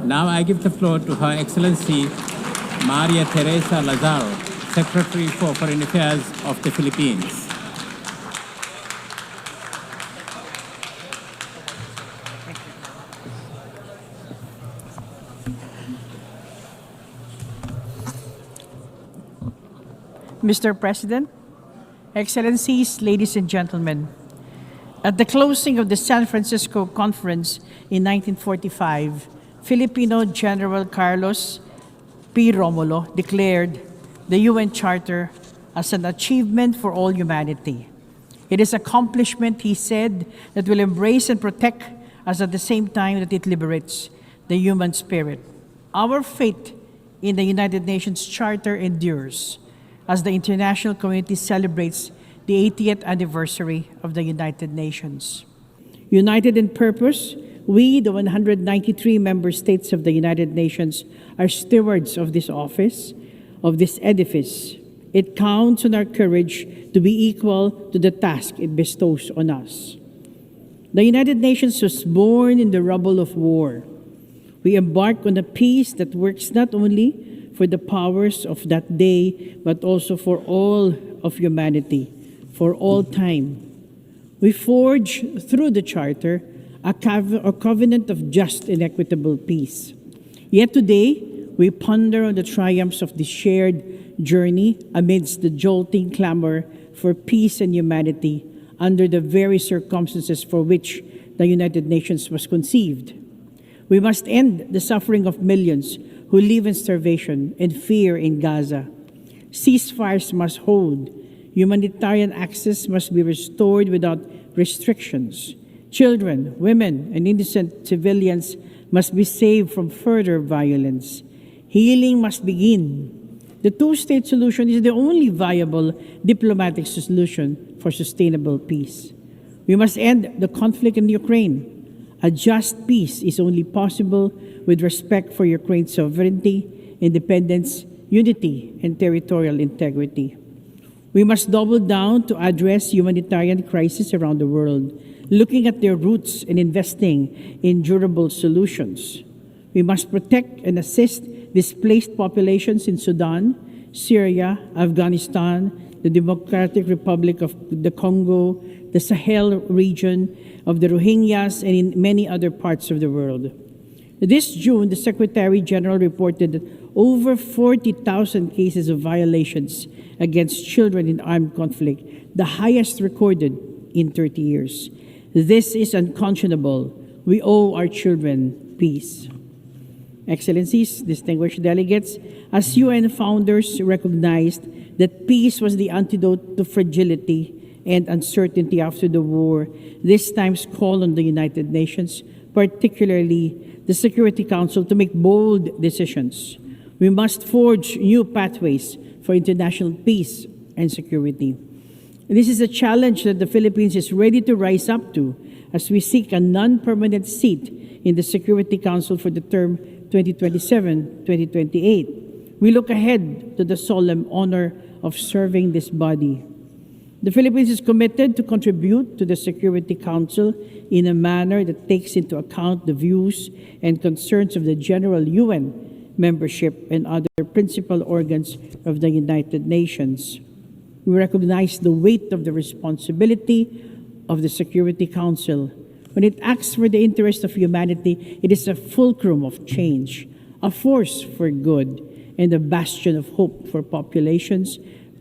Now I give the floor to Her Excellency Maria Teresa Lazaro, Secretary for Foreign Affairs of the Philippines. Mr. President, Excellencies, ladies and gentlemen, at the closing of the San Francisco Conference in 1945, Filipino General Carlos P. Romulo declared the UN Charter as an achievement for all humanity. It is an accomplishment, he said, that will embrace and protect us at the same time that it liberates the human spirit. Our faith in the United Nations Charter endures as the international community celebrates the 80th anniversary of the United Nations. United in purpose, we, the 193 member states of the United Nations, are stewards of this office, of this edifice. It counts on our courage to be equal to the task it bestows on us. The United Nations was born in the rubble of war. We embark on a peace that works not only for the powers of that day, but also for all of humanity, for all time. We forge through the Charter a covenant of just and equitable peace. Yet today, we ponder on the triumphs of this shared journey amidst the jolting clamor for peace and humanity under the very circumstances for which the United Nations was conceived. We must end the suffering of millions who live in starvation and fear in Gaza. Ceasefires must hold. Humanitarian access must be restored without restrictions. Children, women, and innocent civilians must be saved from further violence. Healing must begin. The two-state solution is the only viable diplomatic solution for sustainable peace. We must end the conflict in Ukraine. A just peace is only possible with respect for Ukraine's sovereignty, independence, unity, and territorial integrity. We must double down to address humanitarian crises around the world, looking at their roots and investing in durable solutions. We must protect and assist displaced populations in Sudan, Syria, Afghanistan, the Democratic Republic of the Congo, the Sahel region, of the Rohingyas, and in many other parts of the world. This June, the Secretary General reported over 40,000 cases of violations against children in armed conflict, the highest recorded in 30 years. This is unconscionable. We owe our children peace. Excellencies, distinguished delegates, as UN founders recognized that peace was the antidote to fragility and uncertainty after the war, this time's call on the United Nations, particularly the Security Council, to make bold decisions. We must forge new pathways for international peace and security. This is a challenge that the Philippines is ready to rise up to as we seek a non-permanent seat in the Security Council for the term 2027-2028. We look ahead to the solemn honor of serving this body. The Philippines is committed to contribute to the Security Council in a manner that takes into account the views and concerns of the general UN membership and other principal organs of the United Nations. We recognize the weight of the responsibility of the Security Council. When it acts for the interest of humanity, it is a fulcrum of change, a force for good, and a bastion of hope for populations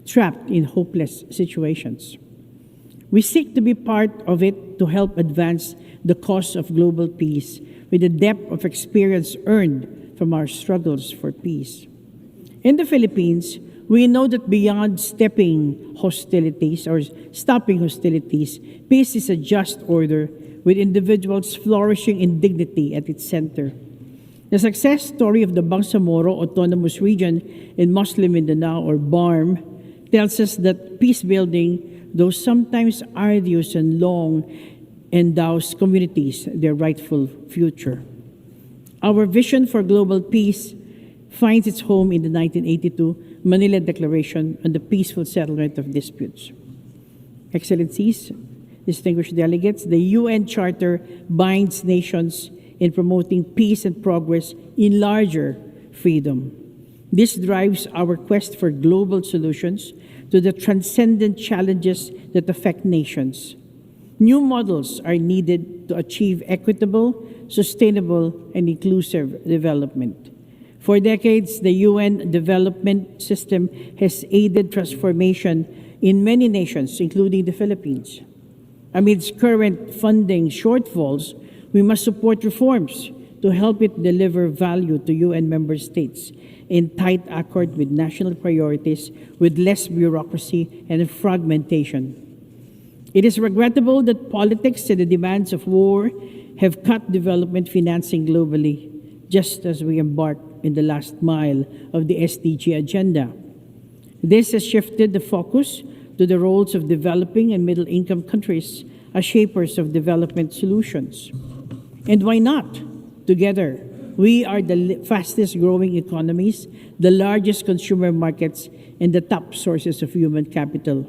trapped in hopeless situations. We seek to be part of it to help advance the cause of global peace with the depth of experience earned from our struggles for peace. In the Philippines, we know that beyond stopping hostilities, peace is a just order with individuals flourishing in dignity at its center. The success story of the Bangsamoro Autonomous Region in Muslim Mindanao, or BARM, tells us that peace building, though sometimes arduous and long, endows communities their rightful future. Our vision for global peace finds its home in the 1982 Manila Declaration on the Peaceful Settlement of Disputes. Excellencies, distinguished delegates, the UN Charter binds nations in promoting peace and progress in larger freedom. This drives our quest for global solutions to the transcendent challenges that affect nations. New models are needed to achieve equitable, sustainable, and inclusive development. For decades, the UN development system has aided transformation in many nations, including the Philippines. Amidst current funding shortfalls, we must support reforms to help it deliver value to UN member states in tight accord with national priorities, with less bureaucracy and fragmentation. It is regrettable that politics and the demands of war have cut development financing globally, just as we embark in the last mile of the SDG agenda. This has shifted the focus to the roles of developing and middle-income countries as shapers of development solutions. And why not? Together, we are the fastest growing economies, the largest consumer markets, and the top sources of human capital.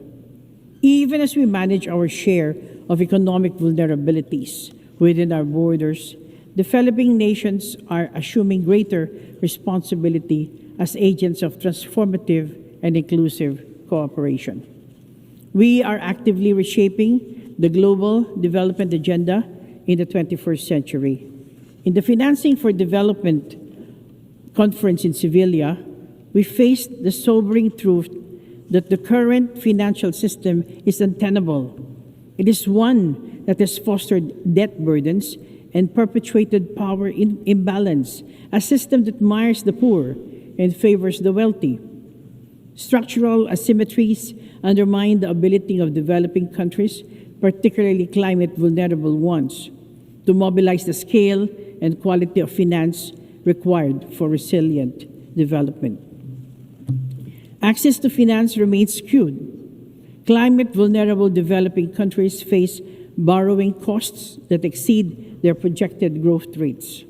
Even as we manage our share of economic vulnerabilities within our borders, developing nations are assuming greater responsibility as agents of transformative and inclusive cooperation. We are actively reshaping the global development agenda in the 21st century. In the Financing for Development conference in Sevilla, we faced the sobering truth that the current financial system is untenable. It is one that has fostered debt burdens and perpetuated power imbalance, a system that mires the poor and favors the wealthy. Structural asymmetries undermine the ability of developing countries, particularly climate-vulnerable ones, to mobilize the scale and quality of finance required for resilient development. Access to finance remains skewed. Climate-vulnerable developing countries face borrowing costs that exceed their projected growth rates.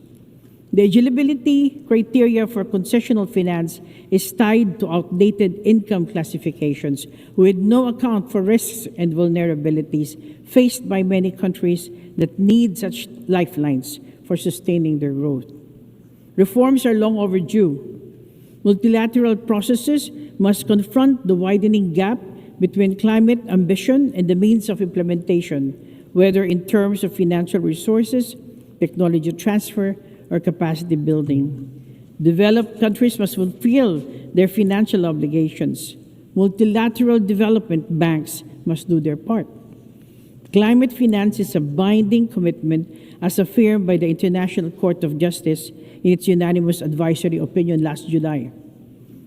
The eligibility criteria for concessional finance is tied to outdated income classifications with no account for risks and vulnerabilities faced by many countries that need such lifelines for sustaining their growth. Reforms are long overdue. Multilateral processes must confront the widening gap between climate ambition and the means of implementation, whether in terms of financial resources, technology transfer, or capacity building. Developed countries must fulfill their financial obligations. Multilateral development banks must do their part. Climate finance is a binding commitment as affirmed by the International Court of Justice in its unanimous advisory opinion last July.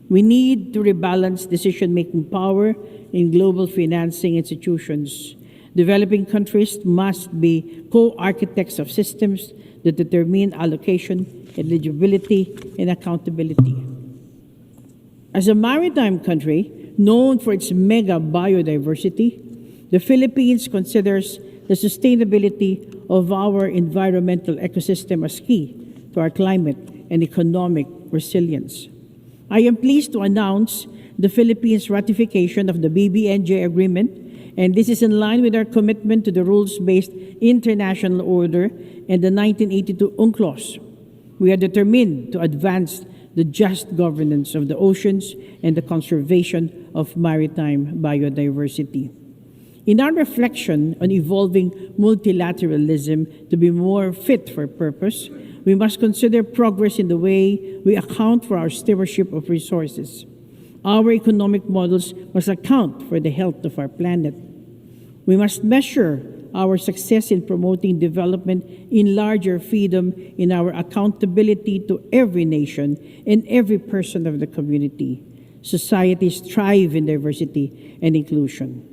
We need to rebalance decision-making power in global financing institutions. Developing countries must be co-architects of systems that determine allocation, eligibility, and accountability. As a maritime country known for its mega biodiversity, the Philippines considers the sustainability of our environmental ecosystem as key to our climate and economic resilience. I am pleased to announce the Philippines' ratification of the BBNJ agreement, and this is in line with our commitment to the rules-based international order and the 1982 UNCLOS. We are determined to advance the just governance of the oceans and the conservation of maritime biodiversity. In our reflection on evolving multilateralism to be more fit for purpose, we must consider progress in the way we account for our stewardship of resources. Our economic models must account for the health of our planet. We must measure our success in promoting development in larger freedom in our accountability to every nation and every person of the community. Societies thrive in diversity and inclusion.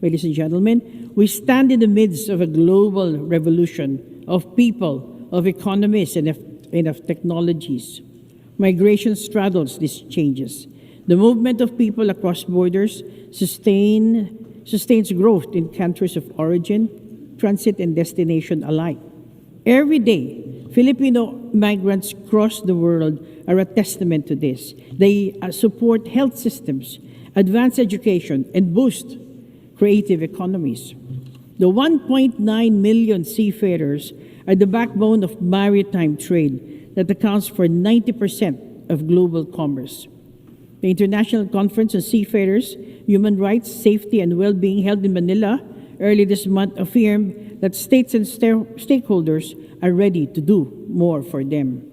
Ladies and gentlemen, we stand in the midst of a global revolution of people, of economies, and of technologies. Migration straddles these changes. The movement of people across borders sustains growth in countries of origin, transit, and destination alike. Every day, Filipino migrants across the world are a testament to this. They support health systems, advance education, and boost creative economies. The 1.9 million seafarers are the backbone of maritime trade that accounts for 90% of global commerce. The International Conference on Seafarers, Human Rights, Safety, and Well-being held in Manila early this month affirmed that states and stakeholders are ready to do more for them.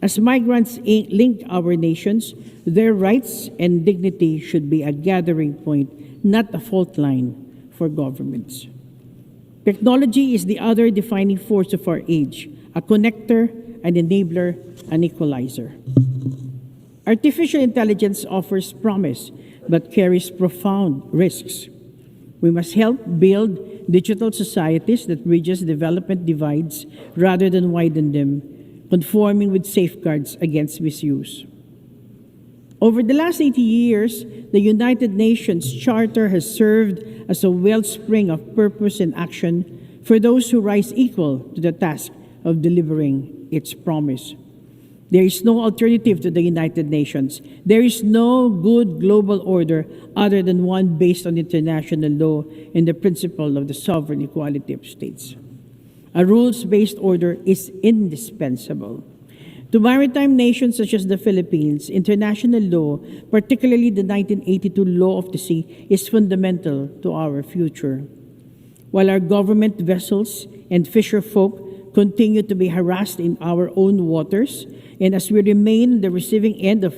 As migrants link our nations, their rights and dignity should be a gathering point, not a fault line for governments. Technology is the other defining force of our age, a connector, an enabler, an equalizer. Artificial intelligence offers promise, but carries profound risks. We must help build digital societies that bridges development divides rather than widen them, conforming with safeguards against misuse. Over the last 80 years, the United Nations Charter has served as a wellspring of purpose and action for those who rise equal to the task of delivering its promise. There is no alternative to the United Nations. There is no good global order other than one based on international law and the principle of the sovereign equality of states. A rules-based order is indispensable. To maritime nations such as the Philippines, international law, particularly the 1982 Law of the Sea, is fundamental to our future. While our government vessels and fisher folk continue to be harassed in our own waters, and as we remain the receiving end of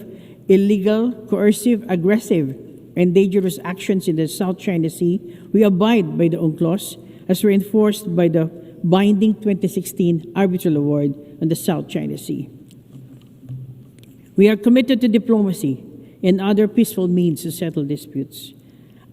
illegal, coercive, aggressive, and dangerous actions in the South China Sea, we abide by the UNCLOS as reinforced by the binding 2016 Arbitral Award on the South China Sea. We are committed to diplomacy and other peaceful means to settle disputes.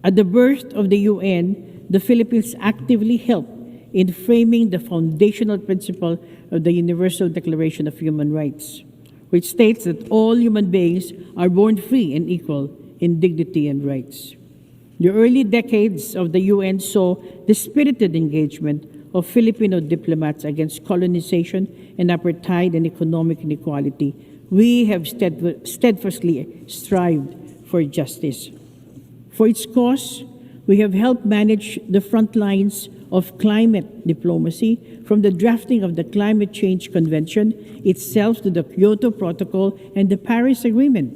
At the birth of the UN, the Philippines actively helped in framing the foundational principle of the Universal Declaration of Human Rights, which states that all human beings are born free and equal in dignity and rights. The early decades of the UN saw the spirited engagement of Filipino diplomats against colonization and apartheid and economic inequality. We have steadfastly strived for justice. For its cause, we have helped manage the front lines of climate diplomacy, from the drafting of the Climate Change Convention itself to the Kyoto Protocol and the Paris Agreement.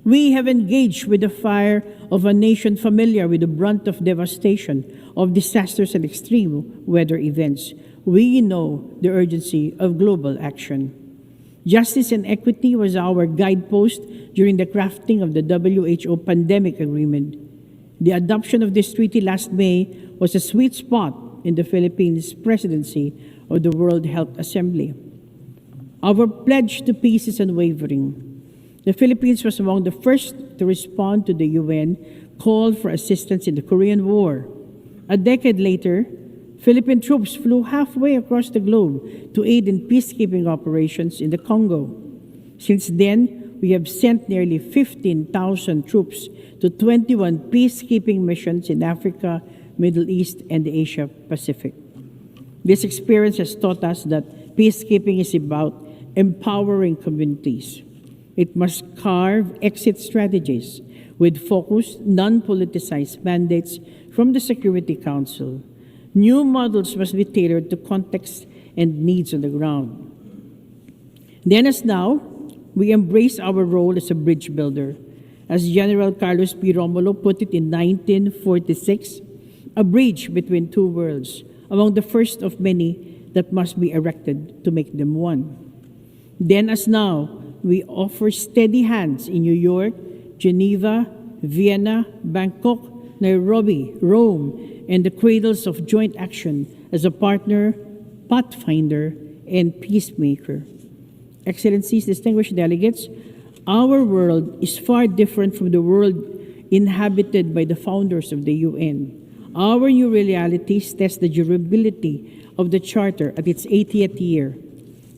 We have engaged with the fire of a nation familiar with the brunt of devastation, of disasters and extreme weather events. We know the urgency of global action. Justice and equity was our guidepost during the crafting of the WHO Pandemic Agreement. The adoption of this treaty last May was a sweet spot in the Philippines' presidency of the World Health Assembly. Our pledge to peace is unwavering. The Philippines was among the first to respond to the UN call for assistance in the Korean War. A decade later, Philippine troops flew halfway across the globe to aid in peacekeeping operations in the Congo. Since then, we have sent nearly 15,000 troops to 21 peacekeeping missions in Africa, Middle East, and the Asia Pacific. This experience has taught us that peacekeeping is about empowering communities. It must carve exit strategies with focused, non-politicized mandates from the Security Council. New models must be tailored to context and needs on the ground. Then as now, we embrace our role as a bridge builder. As General Carlos P. Romulo put it in 1946, a bridge between two worlds, among the first of many that must be erected to make them one. Then as now, we offer steady hands in New York, Geneva, Vienna, Bangkok, Nairobi, Rome, and the cradles of joint action as a partner, pathfinder, and peacemaker. Excellencies, distinguished delegates, our world is far different from the world inhabited by the founders of the UN. Our new realities test the durability of the Charter at its 80th year.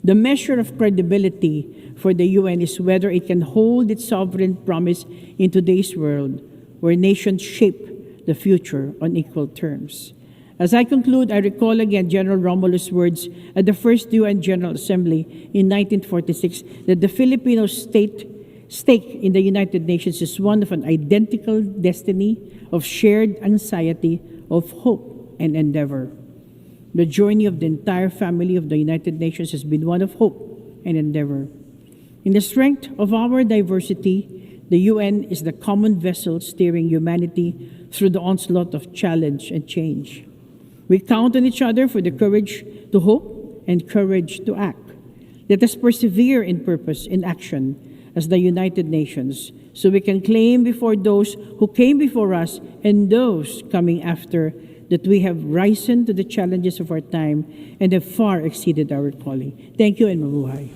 The measure of credibility for the UN is whether it can hold its sovereign promise in today's world, where nations shape the future on equal terms. As I conclude, I recall again General Romulo's words at the first UN General Assembly in 1946 that the Filipino stake in the United Nations is one of an identical destiny, of shared anxiety, of hope and endeavor. The journey of the entire family of the United Nations has been one of hope and endeavor. In the strength of our diversity, the UN is the common vessel steering humanity through the onslaught of challenge and change. We count on each other for the courage to hope and courage to act. Let us persevere in purpose, in action, as the United Nations, so we can claim before those who came before us and those coming after that we have risen to the challenges of our time and have far exceeded our calling. Thank you and mabuhay.